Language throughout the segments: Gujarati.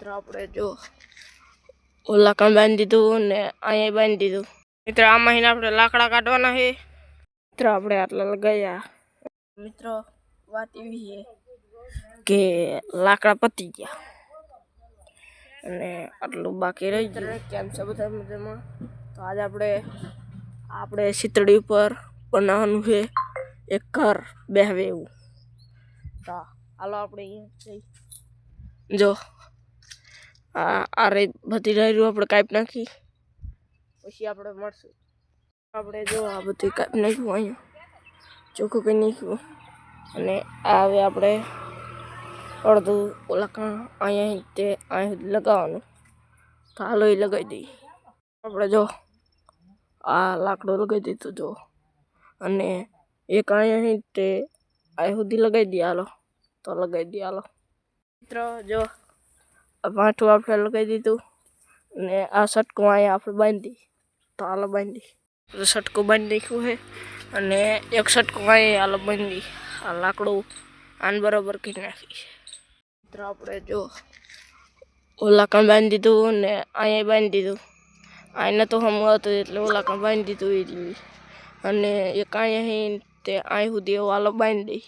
मित्र આપણે જો ઓલા કામ બાંધી દીધું ને અહીંયા બાંધી દીધું। મિત્ર આ મહિના આપણે લાકડા કાઢવાના છે। મિત્ર આપણે આટલા લગાયા। મિત્ર વાત એવી છે કે લાકડા પતી ગયા અને આટલું બાકી રહી ગયું। કેમ છે બધા મજામાં? તો આજે આપણે શીતળી ઉપર બનાવવાનું છે એક ઘર બેહવે એવું। તો હાલો આપણે જો આ રે બધી રાયરું આપણે કાપી નાખી પછી આપણે મળશું। આપણે જો આ બધું કાપી નાખ્યું અહીંયા ચોખ્ખું કરી નાખ્યું અને આ હવે આપણે અડધું ઓલા અહીંયા તે અહીં લગાવવાનું। તો હાલો એ લગાવી દઈએ। આપણે જો આ લાકડું લગાવી દીધું જો અને એક અહીંયા તે આ સુધી લગાવી દઈએ। હાલો તો લગાવી દઈએ। હાલો મિત્ર જો પાછું આપણે લગાવી દીધું અને આ સટકું અહીંયા આપણે બાંધી તો હાલો બાંધી સટકું બાંધી નાખ્યું છે અને એક સટકું અહીંયા હાલો બાંધી આ લાકડું આને બરાબર કરી નાખી। મિત્ર આપણે જો ઓલા કામ બાંધી દીધું ને અહીંયા બાંધી દીધું। અહીંયા તો હમ હતું એટલે ઓલા કામ બાંધી દીધું એટલે અને એક અહીંયા તે અહીં સુધી હાલો બાંધી દઈ।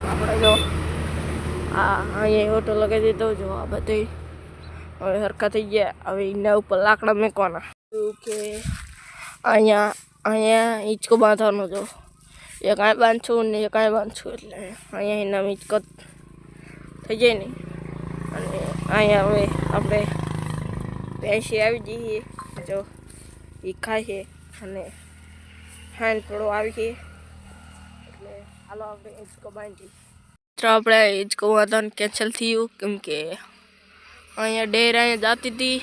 આપણે જો અહીંયા ઓટો લગાવી દીધો જો આ બધું હવે હરખા થઈ ગયા। હવે એના ઉપર લાકડા મૂકવાના કે અહીંયા હિંચકો બાંધવાનો જો એક અહીં બાંધશું ને એક અહીં બાંધશું એટલે અહીંયા એના હિંચકો થઈ જાય ને અને અહીંયા હવે આપણે ભેંસી આવી જઈએ જો એ ખાય છે અને હાન થોડો આવી છે એટલે હાલો આપણે હિંચકો બાંધી। મિત્રો આપણે હિંચકો બાંધવાનું કેન્સલ થયું કેમ કે અહીંયા ડેર અહીંયા જતી હતી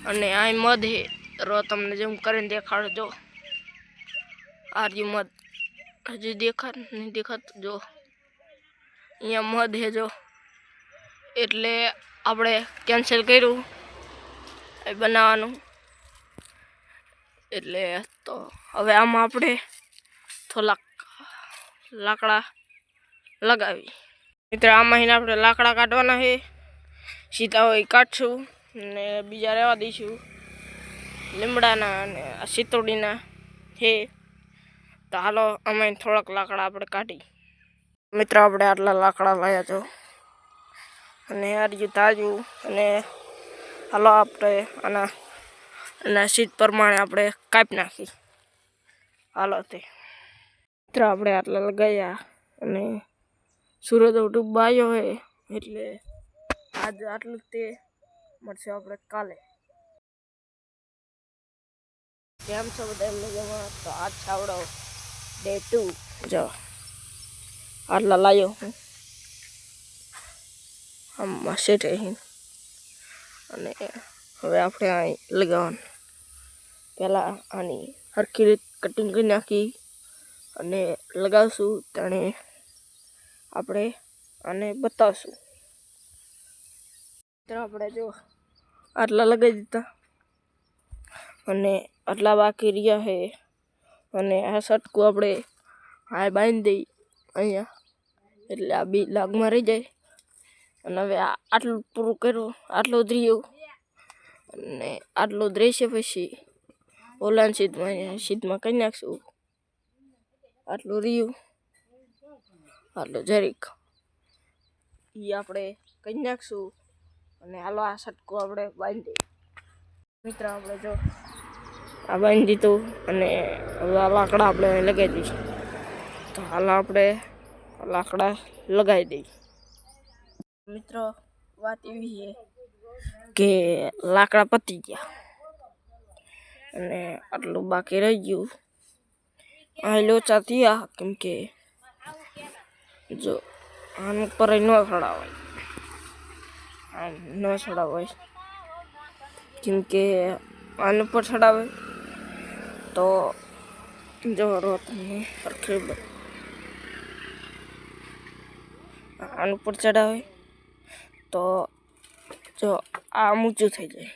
અને અહીં મધ છે રો તમને જેમ કરીને દેખાડજો આ રહ્યું મધ હજી નહીં દેખાતું જો અહીંયા મધ છે જો એટલે આપણે કેન્સલ કર્યું એ બનાવવાનું એટલે તો હવે આમાં આપણે થોડાક લાકડા લગાવી। મિત્ર આ મહિના આપણે લાકડા કાઢવાના છે સીધા હોય કાઢશું ને બીજા રહેવા દઈશું લીમડાના અને શીતળીના છે। તો હાલો અમે થોડાક લાકડા આપણે કાઢી। મિત્ર આપણે આટલા લાકડા લાવ્યા છો અને હાર્યું તાજું અને હાલો આપણે આના સીટ પ્રમાણે આપણે કાપી નાખી। હાલો તે મિત્ર આપણે આટલા લગાવ્યા અને સુરત ઉઠું આવ્યો હોય એટલે આજ આટલું તે મળશે આપણે કાલે। કેમ છો બધા મજામાં? તો આજ છાવડો ડે 2 જો આટલા લાવ્યો હું આમાં સેટ અને હવે આપણે અહીં લગાવવાનું પહેલાં આની સરખી રીત કટિંગ કરી નાખી અને લગાવશું ત્યારે આપણે આને બતાવશું। તો આપણે જો આટલા લગાવી દીધા અને આટલા બાકી રહ્યા છે અને આ સટકું આપણે આ બાંધી દઈ અહીંયા એટલે આ બી લાગમાં રહી જાય અને હવે આટલું પૂરું કર્યું આટલું જ રહ્યું અને આટલું જ રહેશે પછી ઓલાની સીધમાં કરી નાખશું આટલું રહ્યું આટલું જરીક એ આપણે કરી નાખશું અને હાલો આ સટકું આપણે બાંધી દઈએ। મિત્ર આપણે જો આ બાંધી દીધું અને હવે આ લાકડા આપણે લગાવી દઈશું તો હાલ આપણે લાકડા લગાવી દઈએ। મિત્રો વાત એવી છે કે લાકડા પતી ગયા અને આટલું બાકી રહી ગયું। આ લોચા થયા કેમ કે જો આનું ઉપર ન ચડાવાય કેમ કે આનું પર ચડાવે તો જો રોતને આનું પર ચડાવે તો જો આ ઊંચું થઈ જાય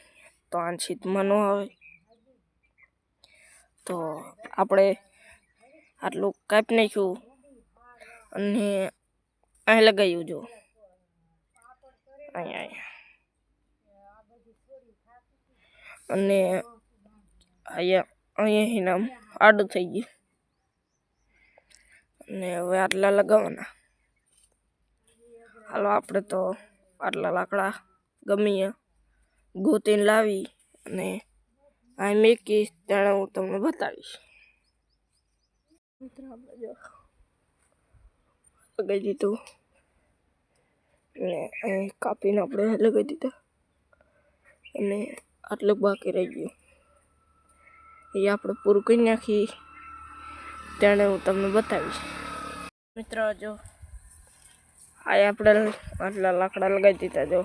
તો આ સીધમાં ન આવે તો આપણે આટલું કાપી નાખ્યું અને અહીં લગાવ્યું જો અહીંયા અને અહીંયા નામ આડું થઈ ગયું અને હવે આટલા લગાવવાના. હાલો આપણે તો આટલા લાકડા ગમીએ ગોતીને લાવી અને આ મેકીશ ત્યારે હું તમને બતાવીશ. મિત્રો આપણે જો લગાવી દીધું અને અહીં કાપીને આપણે લગાવી દીધા અને આટલું બાકી રહી ગયું એ આપણે પૂરું કરી નાખી ત્યારે હું તમને બતાવીશ. મિત્રો જો આ આપણે આટલા લાકડા લગાવી દીધા જો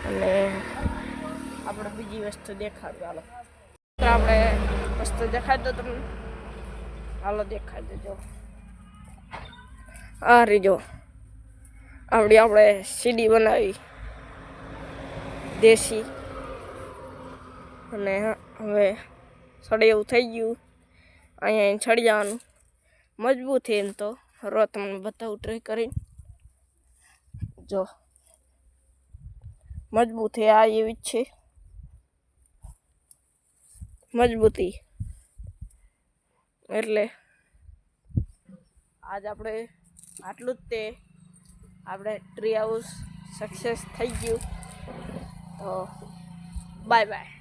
અને આપણે બીજી વસ્તુ દેખાડ્યું. હાલો આપણે વસ્તુ દેખાડી દો તમને. હાલો દેખાડી દેજો. આ રીજો આપણે સીડી બનાવી દેશી અને હવે સડે એવું થઈ ગયું. અહીંયા છડી જવાનું મજબૂત છે એમ તો રો તમને બતાવું ટ્રાય કરીને. જો મજબૂત છે આ એવી જ છે મજબૂતી એટલે આજ આપણે આટલું જ તે આપણે ટ્રી હાઉસ સક્સેસ થઈ ગયું. તો બાય બાય.